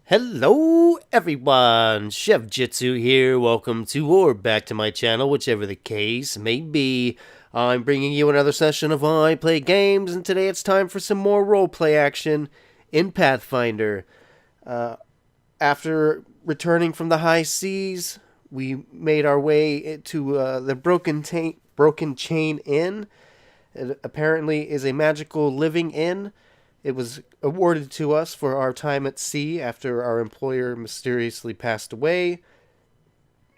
Hello everyone, Chef Jitsu here, welcome to or back to my channel, whichever the case may be. I'm bringing you another session of iPlay games, and today it's time for some more roleplay action in Pathfinder. After returning from the high seas, we made our way to the Broken Chain Inn. It apparently is a magical living inn. It was awarded to us for our time at sea after our employer mysteriously passed away.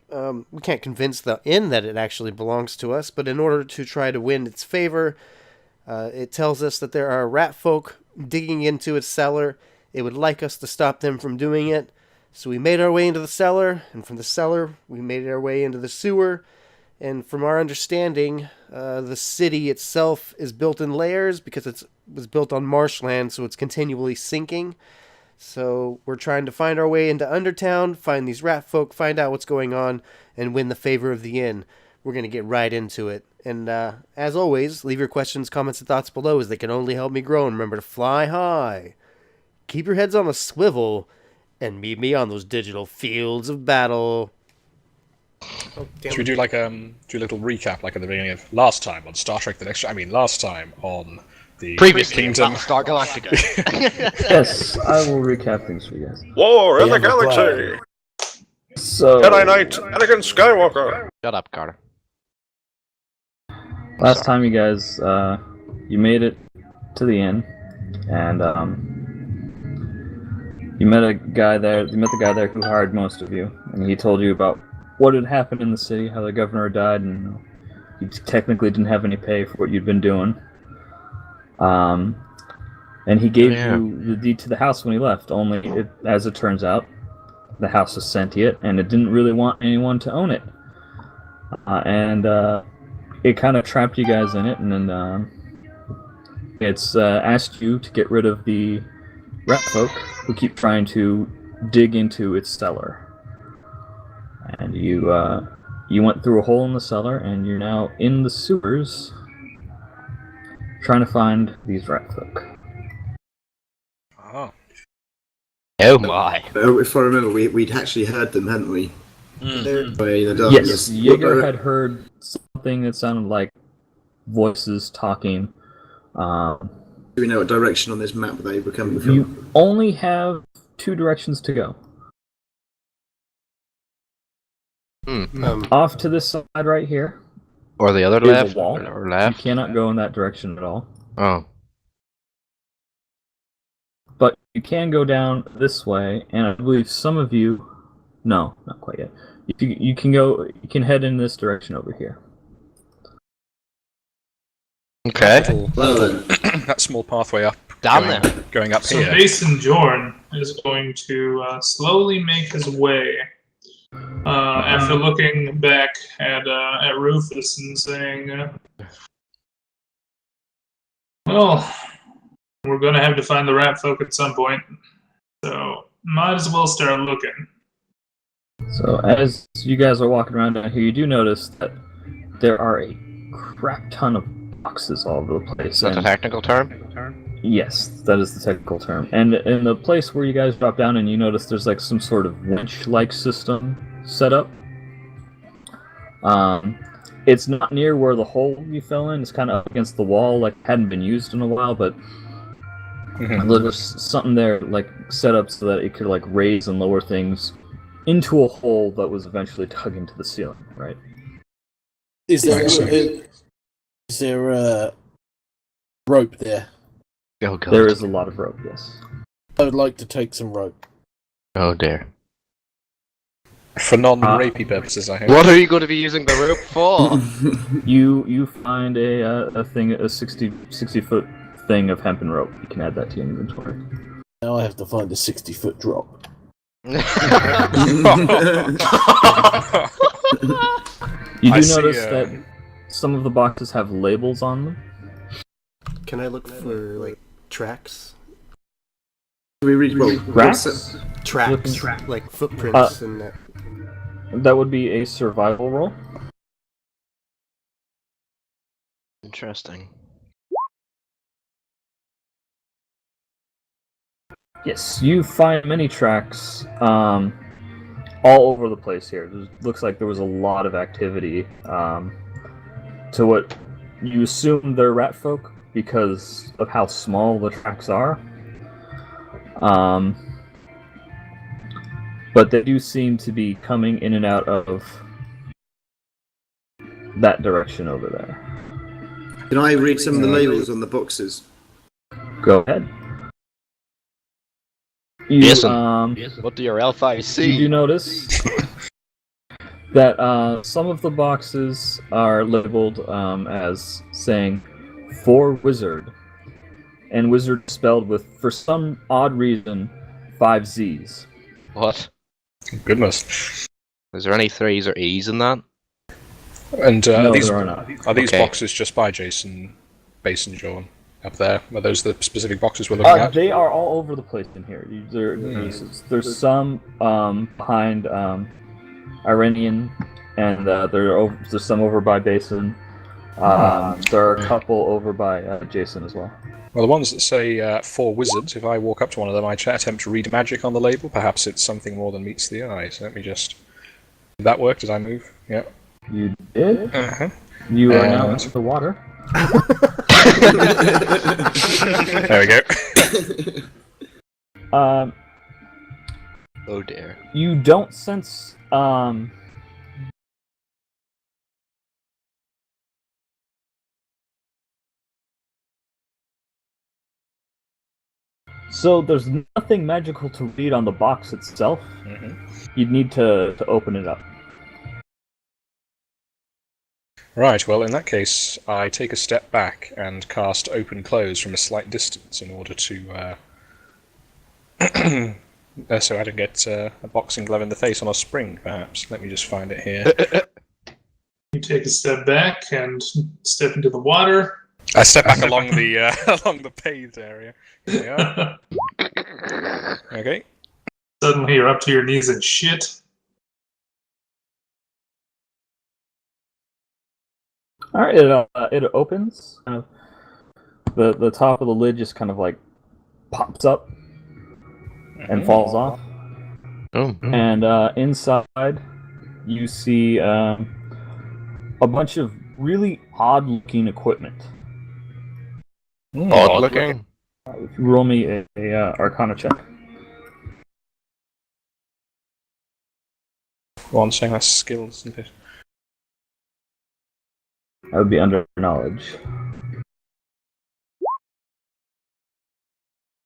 We can't convince the inn that it actually belongs to us, but in order to try to win its favor, it tells us that there are rat folk digging into its cellar. It would like us to stop them from doing it. So we made our way into the cellar, and from the cellar, we made our way into the sewer. And from our understanding, the city itself is built in layers because it was built on marshland, so it's continually sinking. So we're trying to find our way into Undertown, find these rat folk, find out what's going on, and win the favor of the inn. We're going to get right into it. And as always, leave your questions, comments, and thoughts below, as they can only help me grow. And remember to fly high, keep your heads on a swivel, and meet me on those digital fields of battle. Oh, should we do like do a little recap, like at the beginning of last time on Star Trek: The Next? I mean, last time on the Previously Kingdom. Star Galactica. Yes, I will recap things for you guys. War in the galaxy! So, Jedi Knight, Anakin Skywalker! Shut up, Carter. last time you guys, you made it to the inn, and you met a guy there. You met the guy there who hired most of you, and he told you about what had happened in the city, how the governor died, and you technically didn't have any pay for what you'd been doing. And he gave you the deed to the house when he left, only, as it turns out, the house was sentient, and it didn't really want anyone to own it. It kind of trapped you guys in it, and then it's asked you to get rid of the rat folk who keep trying to dig into its cellar. And you went through a hole in the cellar, and you're now in the sewers trying to find these rat folk. Oh. Oh my. If I remember, we'd actually heard them, hadn't we? Mm-hmm. Yes, Jaeger had heard something that sounded like voices talking. Do we know what direction on this map they were coming from? You only have 2 directions to go. Off to this side right here. Or the other is left. a wall. Or left. You cannot go in that direction at all. Oh. But you can go down this way, and I believe some of you... No, not quite yet. You can go. You can head in this direction over here. Okay. That small pathway up. Down there. Going up So here. Mason Jorn is going to slowly make his way after looking back at Rufus and saying, "Well, we're going to have to find the rat folk at some point, so might as well start looking." So as you guys are walking around down here, you do notice that there are a crap ton of boxes all over the place. Is that a technical term? Yes, that is the technical term. And in the place where you guys drop down, and you notice there's like some sort of winch-like system set up. It's not near where the hole you fell in. It's kind of up against the wall, like hadn't been used in a while, but there's something there like set up so that it could like raise and lower things into a hole that was eventually dug into the ceiling, right? Is there a rope there? Oh god. There is a lot of rope, yes. I would like to take some rope. Oh dear. For non-rapey purposes, I hope. What are you going to be using the rope for? You find a thing, a 60 foot thing of hempen rope. You can add that to your inventory. Now I have to find a 60-foot drop. You do notice that some of the boxes have labels on them. Can I look for, like, tracks? Do we read Tracks? Tracks, like footprints and that. That would be a survival roll. Interesting. Yes, you find many tracks all over the place here. Looks like there was a lot of activity to what you assume they're rat folk because of how small the tracks are. But they do seem to be coming in and out of that direction over there. Can I read some of the labels on the boxes? Go ahead. You, Jason, what do your L5 see? You do notice that some of the boxes are labeled as saying "for wizard," and wizard spelled with, for some odd reason, 5 Z's. What? Goodness. Is there any 3s or E's in that? And No, are these, there are not. are these Okay. boxes just by Jason, Basin, John, up there? Are those the specific boxes we're looking at? They are all over the place in here. There's some behind Iranian, and there's some over by Basin. There are a couple over by Jason as well. Well, the ones that say "for wizards," if I walk up to one of them, I attempt to read magic on the label. Perhaps it's something more than meets the eye. So let me just... Did that work? Did I move? Yeah. You did? Uh-huh. You are now into the water. There we go. Oh dear. You don't sense so there's nothing magical to read on the box itself. You'd need to open it up. Right, well, in that case, I take a step back and cast Open Close from a slight distance in order to... so I don't get a boxing glove in the face on a spring, perhaps. Let me just find it here. You take a step back and step into the water. I step back along the along the paved area. Here we are. Okay. Suddenly you're up to your knees in shit. All right, it opens. The top of the lid just kind of like pops up and falls off. Oh. And inside, you see a bunch of really odd-looking equipment. Odd looking. If you roll me a Arcana check. One saying that's skills, isn't it? That would be under knowledge.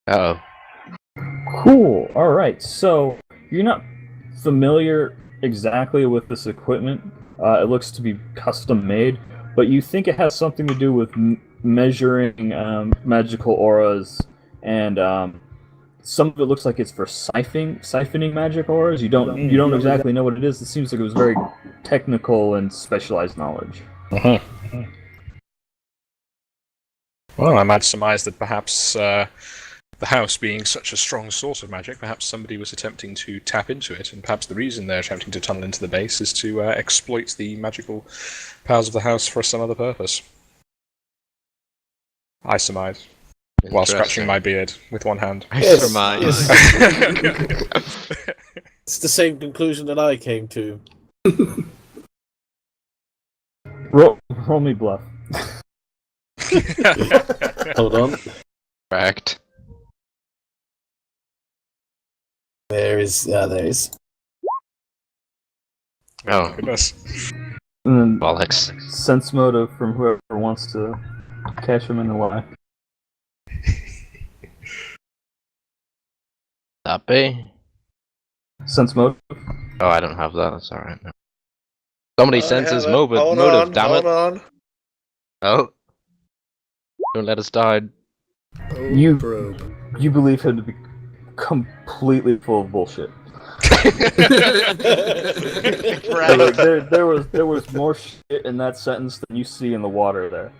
Uh-oh. Cool. All right. So you're not familiar exactly with this equipment. It looks to be custom made, but you think it has something to do with measuring magical auras, and some of it looks like it's for siphoning magic auras. You don't exactly know what it is. It seems like it was very technical and specialized knowledge. Well, I might surmise that perhaps the house being such a strong source of magic, perhaps somebody was attempting to tap into it, and perhaps the reason they're attempting to tunnel into the base is to exploit the magical powers of the house for some other purpose. I surmise, while scratching my beard with one hand. I Yes, surmise. It's the same conclusion that I came to. Roll me bluff. Hold on. Correct. There is. Oh, Goodness. And then bollocks. sense motive from whoever wants to catch him in the lie. That be? Sense motive. Oh, I don't have that. That's alright. Somebody senses motive, Hold damn it. on. Oh. Don't let us die. You believe him to be completely full of bullshit. There was more shit in that sentence than you see in the water there.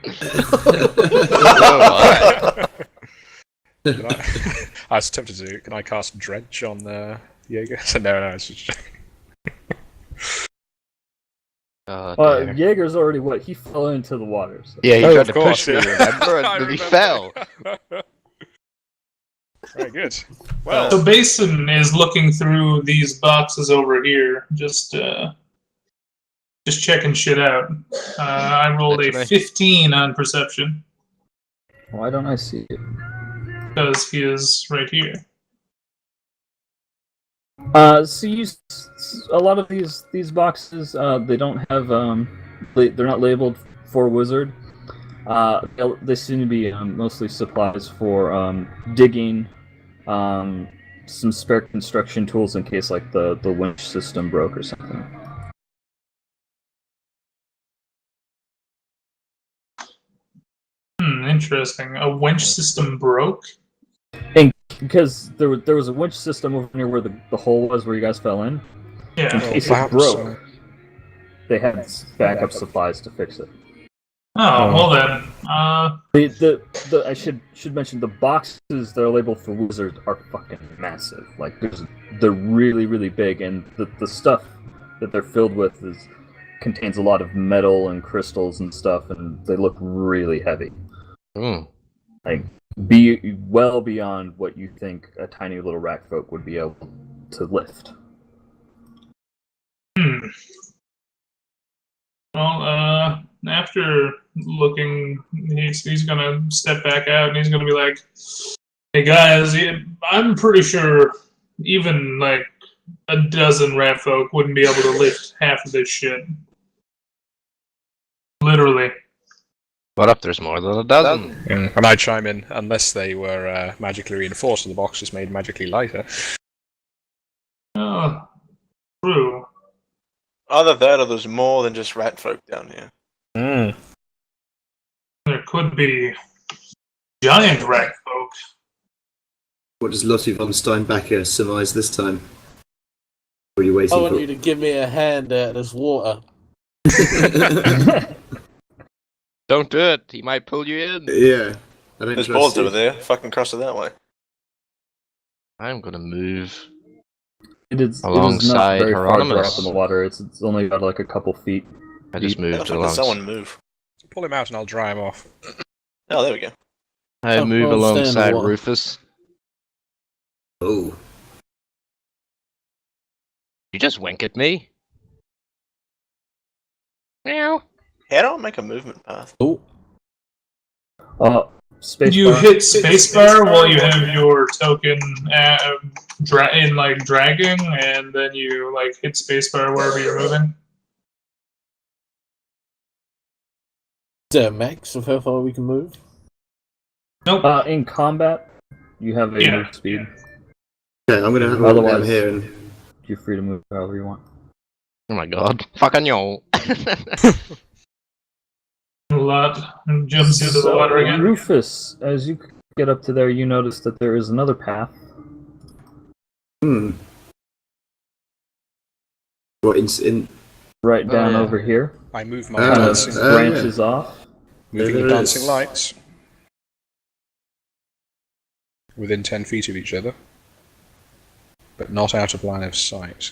I was tempted to. Can I cast Drench on Jaeger? No, it's just. Jaeger's already wet. He fell into the water. So. Yeah, he Oh, tried of to course, push me, yeah. remember? I And then he remember. fell. Very good. Well, So Basin is looking through these boxes over here, just checking shit out. I rolled a Literally. 15 on perception Why don't I see it? because he is right here. So a lot of these boxes, they don't have they're not labeled for wizard. They seem to be mostly supplies for digging, some spare construction tools in case like the winch system broke or something. Interesting. A winch system broke? Because there was a winch system over near where the hole was where you guys fell in. In Yeah. case it perhaps, broke, they had backup supplies to fix it. Oh, well then. I should mention the boxes that are labeled for wizards are fucking massive. Like they're really really big, and the stuff that they're filled with contains a lot of metal and crystals and stuff, and they look really heavy. Hmm. Like be well beyond what you think a tiny little rat folk would be able to lift. Well, after looking, he's gonna step back out and he's gonna be like, "Hey guys, I'm pretty sure even like a dozen rat folk wouldn't be able to lift half of this shit. Literally." What if there's more than a dozen? and I chime in, unless they were magically reinforced and the box is made magically lighter. Oh, true. Either that or there's more than just rat folk down here. There could be giant rat folk. What does Lottie von Steinbacher surmise this time? What are you waiting I want for? you to give me a hand out of this water. Don't do it. He might pull you in. Yeah. I don't There's trust boards you. over there. Fucking cross it that way. I'm gonna move. It is not Alongside very far drop Hieronymus. in the water. It's only got like a couple feet. I just Looks moved like along. someone move. Pull him out and I'll dry him off. Oh, there we go. I Oh, move well, stand alongside what? Rufus. Oh. You just wink at me. Meow. How do I make a movement path? Oh, Space You bar. hit spacebar while you have your token dragging, and then you like hit spacebar wherever you're moving. is there a max of how far we can move? Nope. In combat, you have a Yeah. move speed. Okay, I'm gonna have a look down Otherwise- here and You're free to move however you want. Oh my god. Fucking yo. A lot and jumps into the water again. Rufus, as you get up to there, you notice that there is another path. what in Right down yeah. over here. I move my Ah, dancing, Branches off. moving there the it dancing is. lights within 10 feet of each other, but not out of line of sight.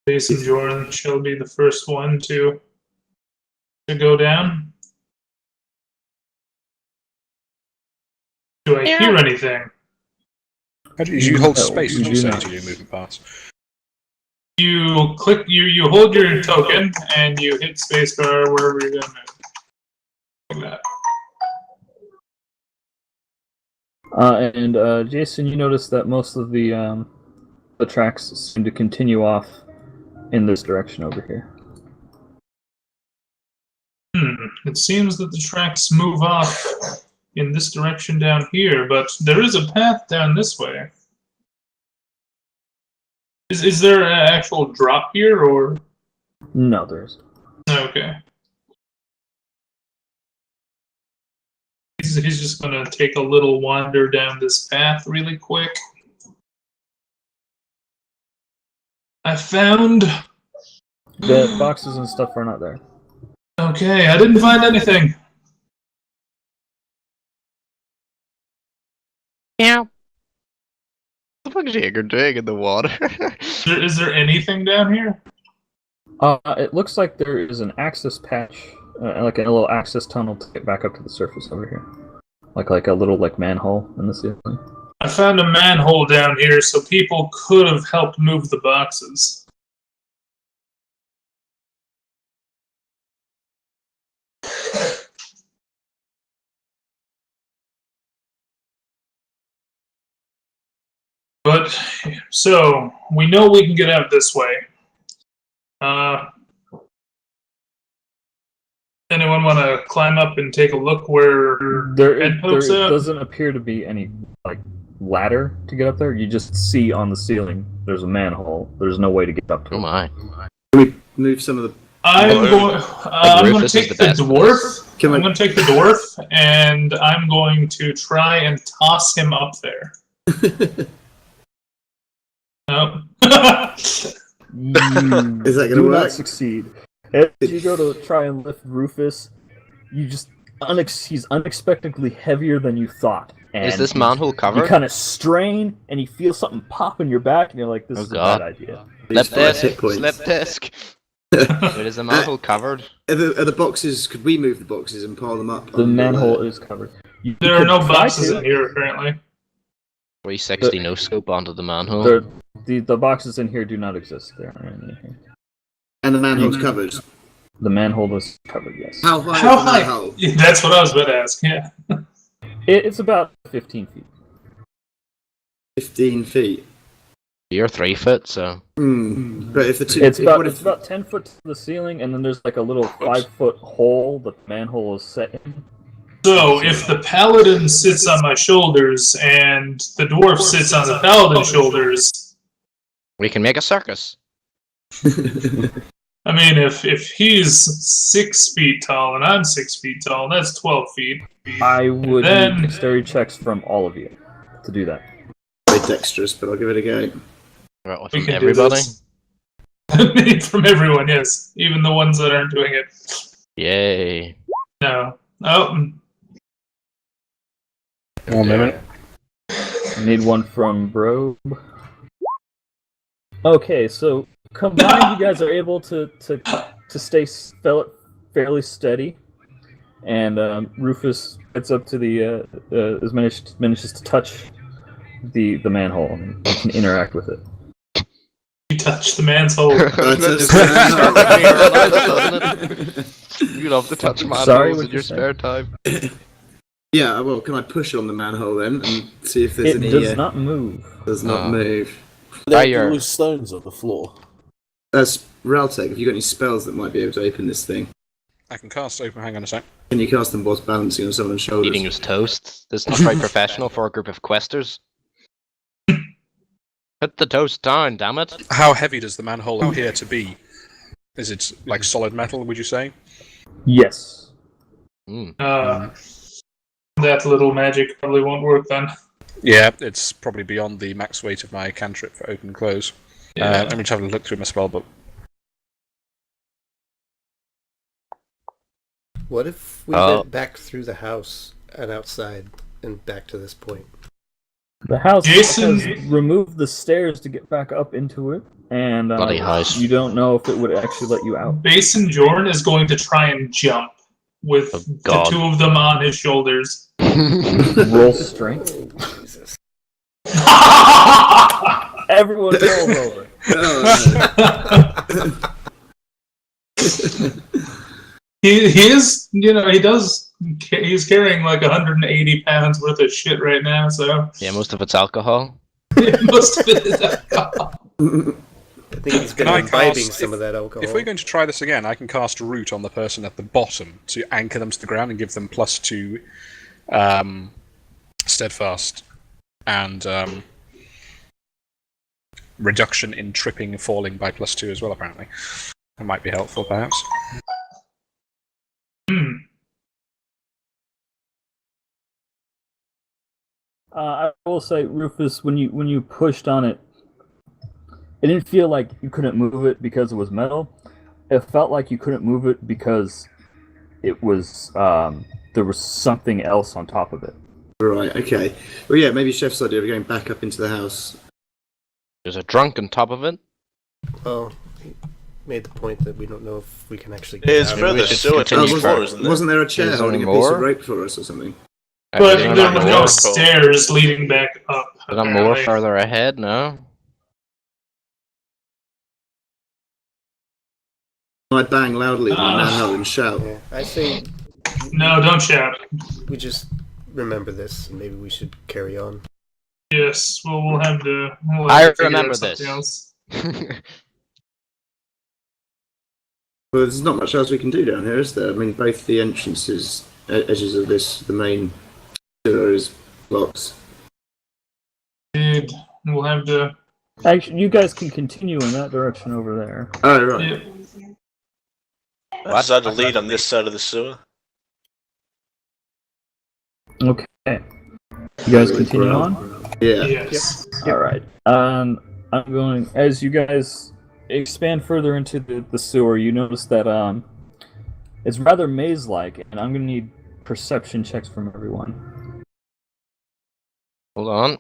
Jason Jordan shall be the first one to go down. Do I hear anything? How do you hold No, space you as you do say not. to your movement pass? You click. You hold your token and you hit spacebar wherever you're gonna move. Like that. And Jason, you notice that most of the tracks seem to continue off in this direction over here. It seems that the tracks move off in this direction down here, but there is a path down this way. Is there an actual drop here, or No, there isn't. okay? He's just gonna take a little wander down this path really quick. I found. The boxes and stuff are not there. Okay, I didn't find anything. Meow. The fuck is Jaeger doing in the water? Is there anything down here? It looks like there is an access patch like a little access tunnel to get back up to the surface over here, like a little manhole in the ceiling. I found a manhole down here, so people could have helped move the boxes. But, so, we know we can get out this way. Anyone want to climb up and take a look where There head pokes out? doesn't appear to be any ladder to get up there. You just see on the ceiling there's a manhole. There's no way to get up to it. Oh my. Can we move some of the? I'm going to Rufus is take the the best dwarf. Can I'm I- going to take the dwarf, and I'm going to try and toss him up there. No. Is that gonna do work? not succeed. As you go to try and lift Rufus, you just he's unexpectedly heavier than you thought. And Is this manhole you covered? kind of strain, and you feel something pop in your back, and you're like, "This Oh, is God. a bad idea." Slip These 5 hit disc. points. Slip disc. Wait, is the manhole covered? Are the boxes? Could we move the boxes and pile them up? The on manhole is covered. You There are could no try boxes to. in here, apparently. 360 no scope onto the manhole. The boxes in here do not exist. There aren't any here. And the manhole's covered. The manhole is covered. Yes. How high How is the high? manhole? Yeah, that's what I was about to ask. Yeah. It's about 15 feet. 15 feet. You're 3 foot, so But if the two, It's what about if- 10 foot to the ceiling, and then there's like a little 5-foot hole that the manhole is set in. So, if the paladin sits on my shoulders and the dwarf sits on the paladin's shoulders, we can make a circus. I mean, if he's 6 feet tall and I'm 6 feet tall, that's 12 feet. I would Then- need dexterity checks from all of you to do that. very dexterous, but I'll give it a go. Right, We from can everybody. do this. From everyone, yes. Even the ones that aren't doing it. Yay. No. Oh, 1 minute. I need one from Brobe. Okay, so combined, you guys are able to stay fairly steady, and Rufus gets up to the manages to touch the manhole and can interact with it. you touched the man's hole. Just- You love to touch manholes Sorry, in what'd your you say? spare time. Yeah, well, can I push on the manhole then and see if there's It any? does not move. Does not Oh. move. There Fire. are loose stones on the floor. That's Reltec. Have you got any spells that might be able to open this thing? I can cast open. Hang on a sec. Can you cast them whilst balancing on someone's shoulders? Eating his toast. This is not very professional for a group of questers. Put the toast down, damn it. How heavy does the manhole appear to be? Is it like solid metal? Would you say? Yes. Mm. That little magic probably won't work then. Yeah, it's probably beyond the max weight of my cantrip for open and close. Yeah. Let me just have a look through my spell book. What if we Oh. went back through the house and outside and back to this point? The house Jason- has removed the stairs to get back up into it, and Bloody house. you don't know if it would actually let you out. Basin Jorn is going to try and jump with Oh, the God. two of them on his shoulders. Roll strength. Jesus. Everyone roll over. Oh, He is, he's carrying like 180 pounds worth of shit right now, so Yeah, most of it's alcohol. it must have been alcohol. I think he's been Can I imbibing cast- some of that alcohol. If we're going to try this again, I can cast Root on the person at the bottom to anchor them to the ground and give them +2 steadfast and reduction in tripping and falling by +2 as well, apparently. That might be helpful, perhaps. I will say, Rufus, when you pushed on it, it didn't feel like you couldn't move it because it was metal. It felt like you couldn't move it because it was there was something else on top of it. right, okay. Well, yeah, maybe Chef's idea of going back up into the house. There's a drunk on top of it. Oh, made the point that we don't know if we can actually. It's get out of further it. sewer to continue the floor, isn't there? Wasn't there a chair Is holding a there piece of more? rope for us or something? But Is there not were more? no stairs leading back up. Is there more Apparently. further ahead? No. I bang loudly with my manhole and shout. Yeah, I say No, don't shout. we just remember this, and maybe we should carry on. Yes, well, we'll have to. I figure remember out something this. Else. Well, there's not much else we can do down here, is there? I mean, both the entrances, edges of the main sewer is blocks. Indeed, we'll have to. Actually, you guys can continue in that direction over there. Oh, right. Yeah. I decided to lead on this side of the sewer. Okay. You guys continue on? Yeah. Yes. Alright. I'm going, as you guys expand further into the sewer, you notice that it's rather maze-like, and I'm going to need perception checks from everyone. Hold on.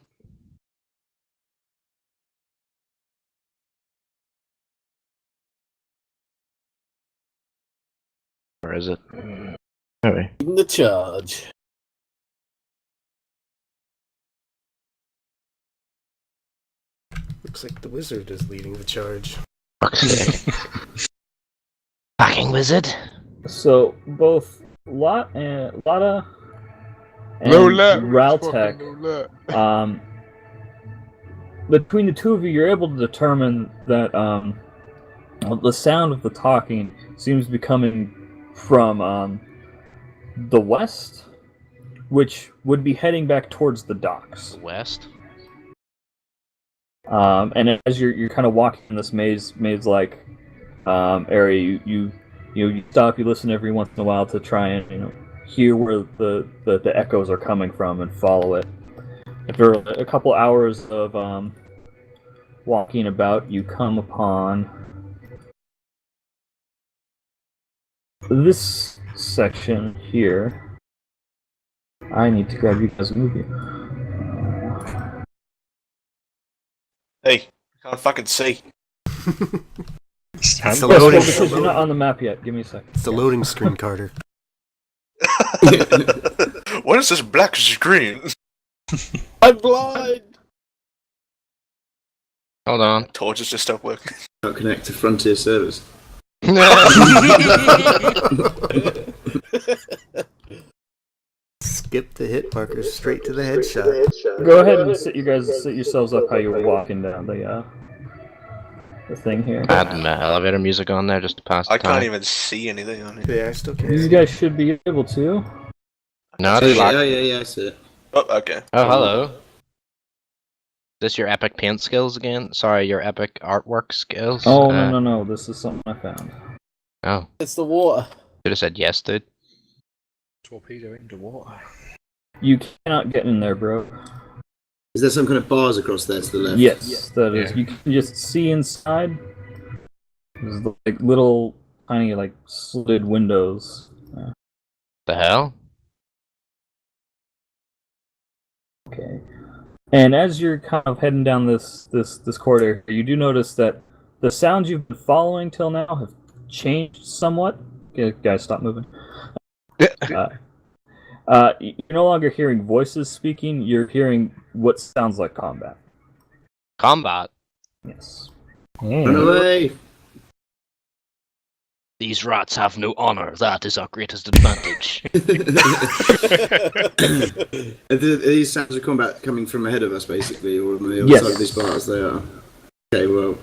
Where is it? There In the charge. Looks like the wizard is leading the charge. Fucking wizard. So, both Lotta and Lola. Raltek, between the two of you, you're able to determine that the sound of the talking seems to be coming from the west, which would be heading back towards the docks. West. And as you're kind of walking in this maze-like area, you stop, you listen every once in a while to try and hear where the echoes are coming from and follow it. After a couple hours of walking about, you come upon this section here. I need to grab you guys and move you. Hey, I can't fucking see. It's Stand the Yes, well, loading. because you're not on the map yet. Give me a second. It's the loading screen, Carter. What is this black screen? I'm blind! Hold on. Torches just stopped working. Not connect to Frontier servers. Skip the hit marker straight to the headshot. Go ahead and sit yourselves up how you were walking down the thing here. I had elevator music on there just to pass the I time. can't even see anything on it. Yeah, I still can't. You guys should be able to. No, I do Yeah, like. yeah, I see it. Oh, okay. Oh, hello. Is this your epic paint skills again? Sorry, your epic artwork skills? Oh, no. This is something I found. Oh, It's the water. should have said yes, dude. Torpedo into water. You cannot get in there, bro. Is there some kind of bars across there to the left? Yes, that is. Yeah. You can just see inside. There's like little tiny like slid windows. The hell? Okay. And as you're kind of heading down this corridor, you do notice that the sounds you've been following till now have changed somewhat. Okay, guys, stop moving. You're no longer hearing voices speaking. You're hearing what sounds like combat. Combat. Yes. Run away! These rats have no honor. That is our greatest advantage. Are these sounds of combat coming from ahead of us, basically, or on the other Yes. side of these bars? They are. Okay, well,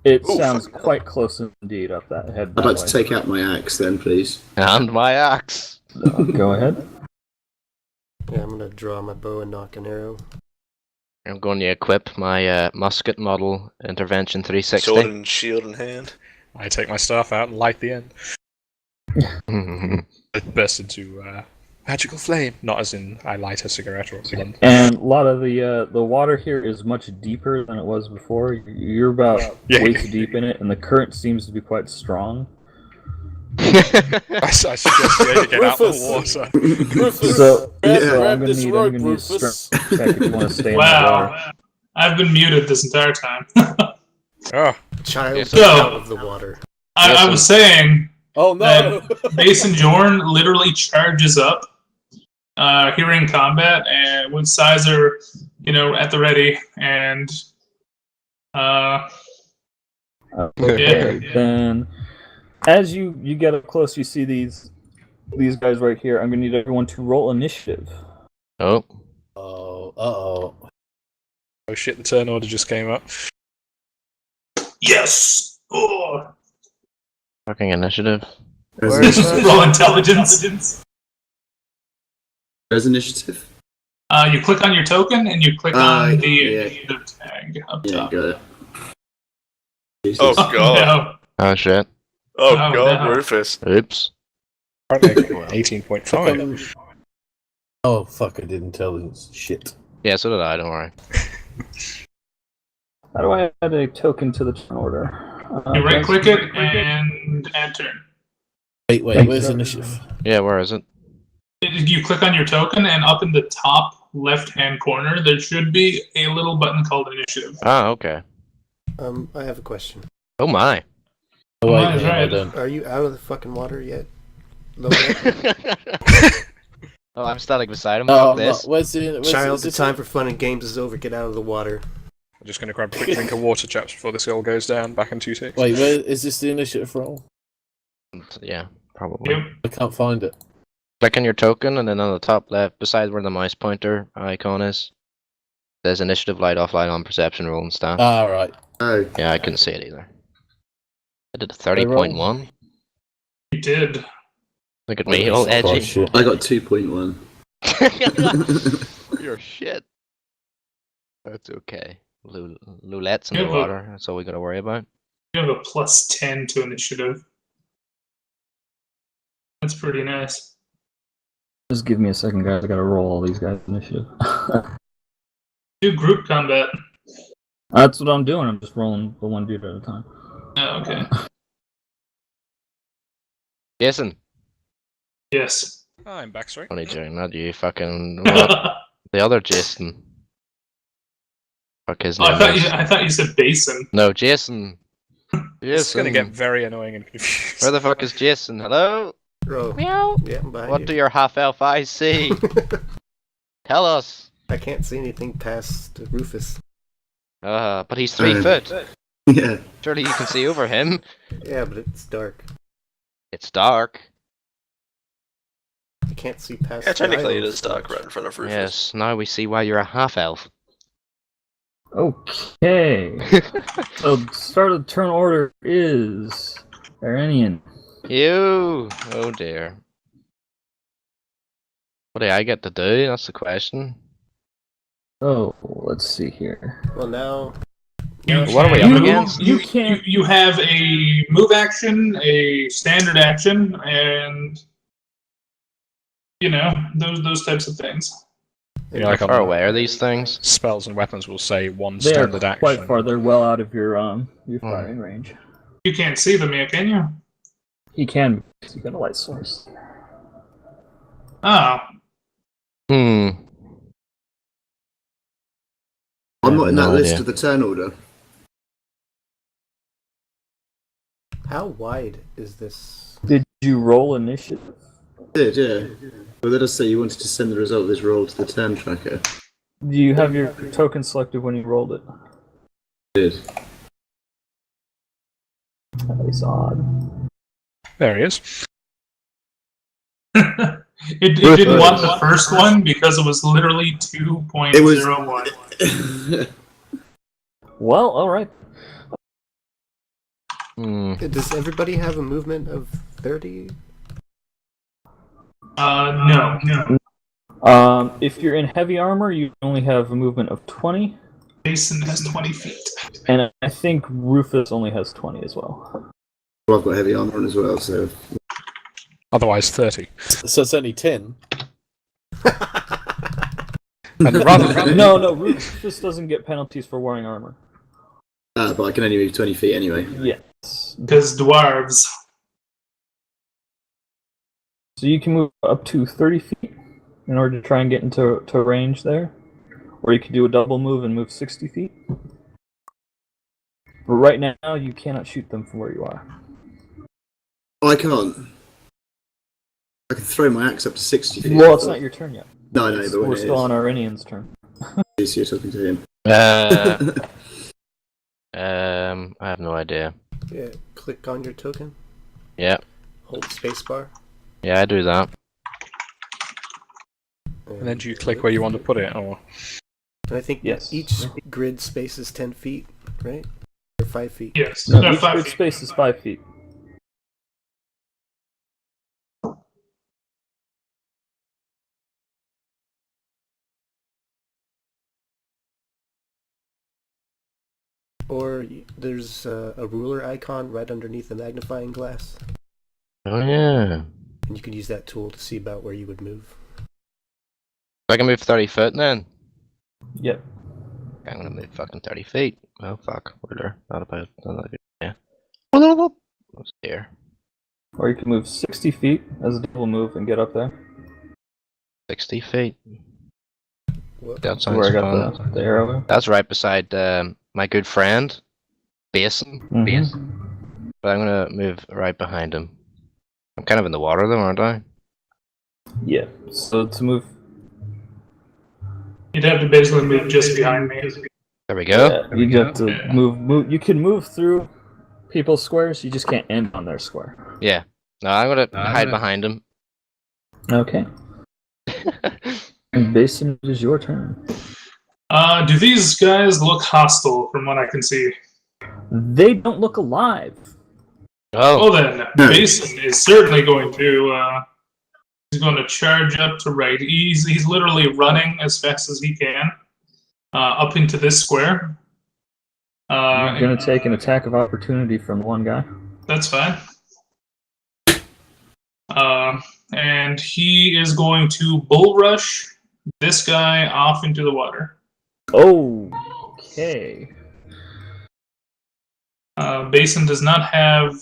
It Ooh, sounds fuck. quite close indeed up that head. I'd that like way. to take out my axe then, please. And my axe. Go ahead. Yeah, I'm gonna draw my bow and knock an arrow. I'm going to equip my musket model intervention 360. Sword and shield in hand. I take my staff out and light the end. It bursts into magical flame. Not as in I light a cigarette or a blunt. And a lot of the water here is much deeper than it was before. You're about Yeah. waist deep in it, and the current seems to be quite strong. I suggest you get out the Rufus. water. Rufus, So, Yeah. so I'm grab gonna this need rope, a Rufus. strength check if you want to stay in the Wow. water. I've been muted this entire time. Oh, Child, Yeah, get so- out of the water. I was saying Oh no! that Mason Jorn literally charges up, hearing combat, and with Sizer, at the ready, and Okay, Yeah. then as you get up close, you see these guys right here. I'm gonna need everyone to roll initiative. Oh, Oh, uh-oh. Oh shit, the turn order just came up. yes, oh, fucking initiative. roll intelligence. There's initiative. You click on your token and you click on the yeah. initiative tag up Yeah, top. got it. Jesus. Oh god. Oh shit. Oh Oh, god, no. Rufus. Oops. Currently 18.5. Oh, fuck, I did intelligence. Shit. Yeah, so did I. Don't worry. How do I add a token to the turn order? You right click it and add turn. Wait, Thanks, where's sir. initiative? Yeah, where is it? You click on your token, and up in the top left-hand corner, there should be a little button called initiative. Ah, okay. I have a question. Oh my. Oh, wait, Mine is hang on, right. I don't. Are you out of the fucking water yet? Logan? Oh, I'm standing beside him. No, Fuck I'm not. this. Where's Child, is the this time for fun and games is over. Get out of the water. I'm just going to grab a quick drink of water, chaps, before this all goes down. Back in 2 ticks. Wait, where is this the initiative roll? Yeah, probably. Yep. I can't find it. Click on your token, and then on the top left, beside where the mouse pointer icon is, there's initiative, light off, light on, perception, roll, and stat. Ah, right. Oh, Yeah, I couldn't see it either. I did a I roll? 30.1. You did. Look at me, all Oh, edgy. shit. I got 2.1. You're shit. That's okay. Loulette's in Yeah, the but- water. That's all we gotta worry about. You have a plus 10 to initiative. That's pretty nice. Just give me a second, guys. I gotta roll all these guys' initiative. Do group combat. That's what I'm doing. I'm just rolling the one dude at a time. Oh, okay. Jason. Yes. I'm back, sorry. Only joking, not you. Fucking what? The other Jason. Fuck his Oh, name. is. I thought you said Basin. No, Jason. It's going to Jason. get very annoying and confused. Where the fuck is Jason? Hello? Bro. Meow. Yeah, I'm behind What you. do your half elf eyes see? Tell us. I can't see anything past Rufus. But he's 3 foot. Yeah. Surely you can see over him. Yeah, but it's dark. It's dark. I can't see past. Yeah, the technically it islands. is dark right in front of Rufus. Yes, now we see why you're a half elf. Okay. So the start of the turn order is Iranian. You. Oh dear. What do I get to do? That's the question. Oh, let's see here. Well, now. What are we up against? You have a move action, a standard action, and those types of things. Yeah, How like far on away are these things? spells and weapons will say one They are standard action. quite far. They're well out of your firing range. You can't see them yet, can you? He can because you got a light source. Oh, Hmm. I'm not in that No list idea. of the turn order. How wide is this? Did you roll initiative? Did, yeah. Well, let us say you wanted to send the result of this roll to the turn tracker. Do you have your token selected when you rolled it? Did. That is odd. There he is. it didn't want the first one because it was literally 2.01. It was. Well, all right. Hmm. Does everybody have a movement of 30? No. If you're in heavy armor, you only have a movement of 20, Jason has 20 feet. and I think Rufus only has 20 as well. Well, I've got heavy armor on as well, so. Otherwise 30. So it's only 10. And rather No, Rufus doesn't get penalties for wearing armor. But I can only move 20 feet anyway. Yes. Because dwarves. So you can move up to 30 feet in order to try and get into range there. Or you could do a double move and move 60 feet. But right now, you cannot shoot them from where you are. Oh, I can't. I can throw my axe up to 60 feet. Well, it's not your turn yet. No, no, but when We're it still is, on Arinian's turn. you're talking to him. I have no idea. Yeah, click on your token. Yeah, Hold spacebar. yeah, I do that. And then do you click where you want to put it, or? And I think Yes. each grid space is 10 feet, right? Or 5 feet. Yes. No, No, each 5 grid feet. space is 5 feet. Or there's a ruler icon right underneath the magnifying glass. Oh yeah. And you can use that tool to see about where you would move. I can move 30 foot then. Yep. I'm gonna move fucking 30 feet. Oh fuck, ruler. Not about. Not good. Yeah. What's here? Or you can move 60 feet as a double move and get up there. 60 feet. Whoop. That That's where I sounds got fun. the arrow. That's right beside my good friend, Basin. Mhm. But I'm gonna move right behind him. I'm kind of in the water though, aren't I? Yeah. So to move. You'd have to basically move just behind me. There we go. Yeah, you have to move. You can move through people's squares. You just can't end on their square. Yeah. No, I'm gonna hide behind him. Okay. And Basin, it is your turn. Do these guys look hostile from what I can see? They don't look alive. Oh. Well then, Basin is certainly going to he's going to charge up to right. He's literally running as fast as he can up into this square. You're gonna take an attack of opportunity from one guy. That's fine. And he is going to bull rush this guy off into the water. Okay. Basin does not have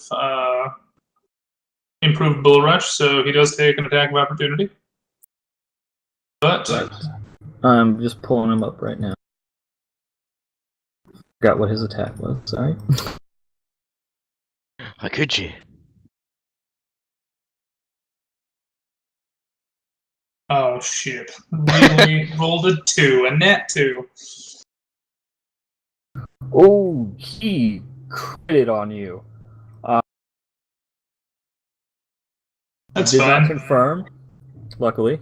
improved bull rush, so he does take an attack of opportunity. But I'm just pulling him up right now. Forgot what his attack was. Sorry. How could you? oh shit! Really rolled a 2, a net 2. Oh, he critted on you. That's Did fine. not confirm. Luckily.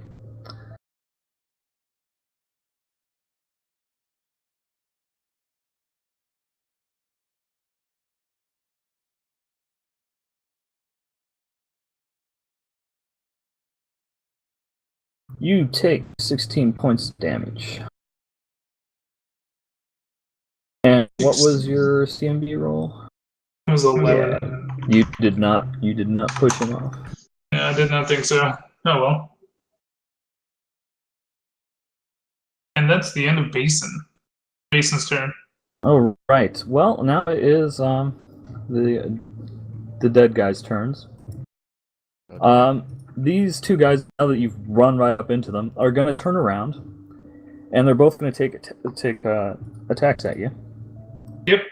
You take 16 points of damage. And what was your CMB roll? It was 11. You did not push him off. Yeah, I did not think so. Oh well. And that's the end of Basin. Basin's turn. Oh right. Well, now it is the dead guy's turns. These two guys, now that you've run right up into them, are going to turn around, and they're both going to take attacks at you. Yep.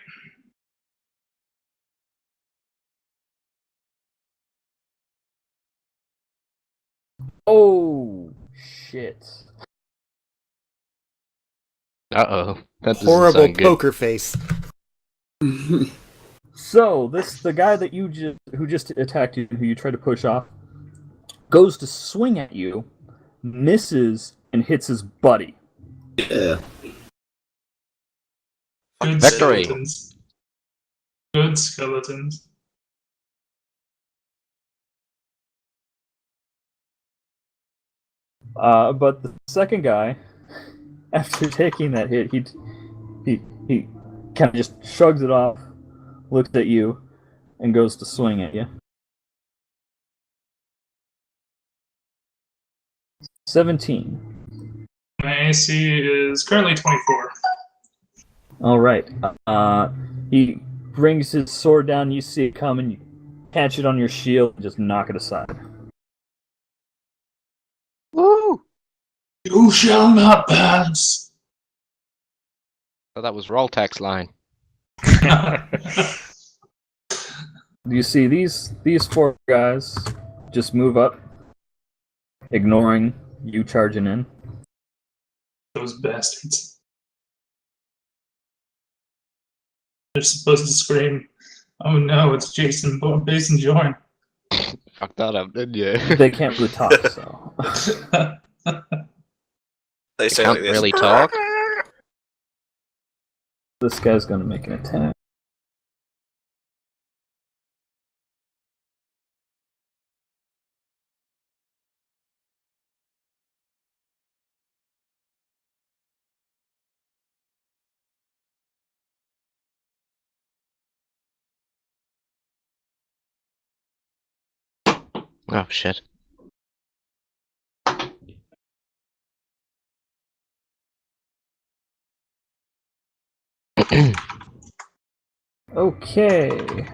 Oh shit! Uh-oh. That doesn't Horrible sound good. poker face. So the guy that who just attacked you, who you tried to push off, goes to swing at you, misses, and hits his buddy. Yeah. Good Victory. skeletons. Good skeletons. But the second guy, after taking that hit, he kind of just shrugs it off, looks at you, and goes to swing at you. 17. My AC is currently 24. All right. He brings his sword down. You see it coming. You catch it on your shield and just knock it aside. Woo! You shall not pass. So that was Roltech's line. You see these 4 guys just move up, ignoring you charging in. Those bastards. They're supposed to scream, "Oh no, it's Jason Join." Fuck that up, didn't you? They can't really talk, so They say Can't like this. really talk. this guy's gonna make an attack. Oh shit. Okay.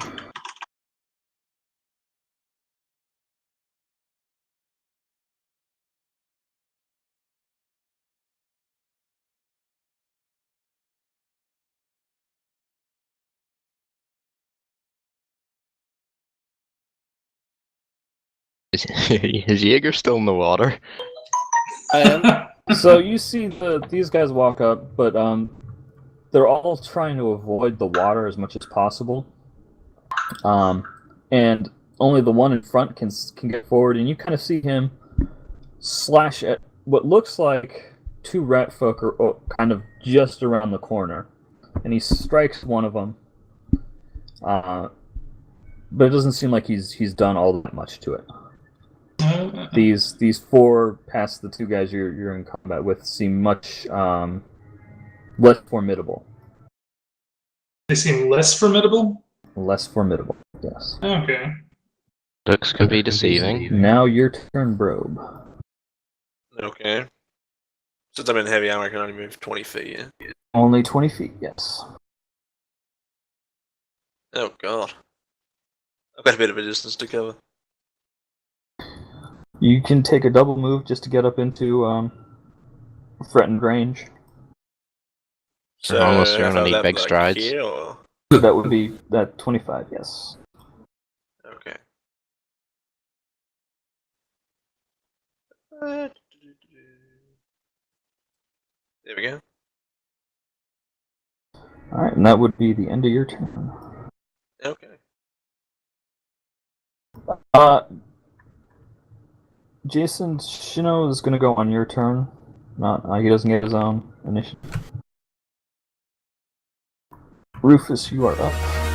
Is Jaeger still in the water? So you see these guys walk up, but they're all trying to avoid the water as much as possible. And only the one in front can get forward, and you kind of see him slash at what looks like 2 rat folk are kind of just around the corner, and he strikes one of them. But it doesn't seem like he's done all that much to it. These 4 past the 2 guys you're in combat with seem much less formidable. They seem less formidable? Less formidable, yes. Okay. Looks can be deceiving. Now your turn, Brobe. Okay. Since I'm in heavy armor, I can only move 20 feet, yeah? Only 20 feet, yes. Oh god. I've got a bit of a distance to cover. You can take a double move just to get up into threatened range. So, Almost, you're if gonna I need left, big like, strides. here, or... That would be that 25, yes. Okay. There we go. Alright, and that would be the end of your turn. Okay. Jason, Shino is going to go on your turn. Not he doesn't get his own initiative. Rufus, you are up.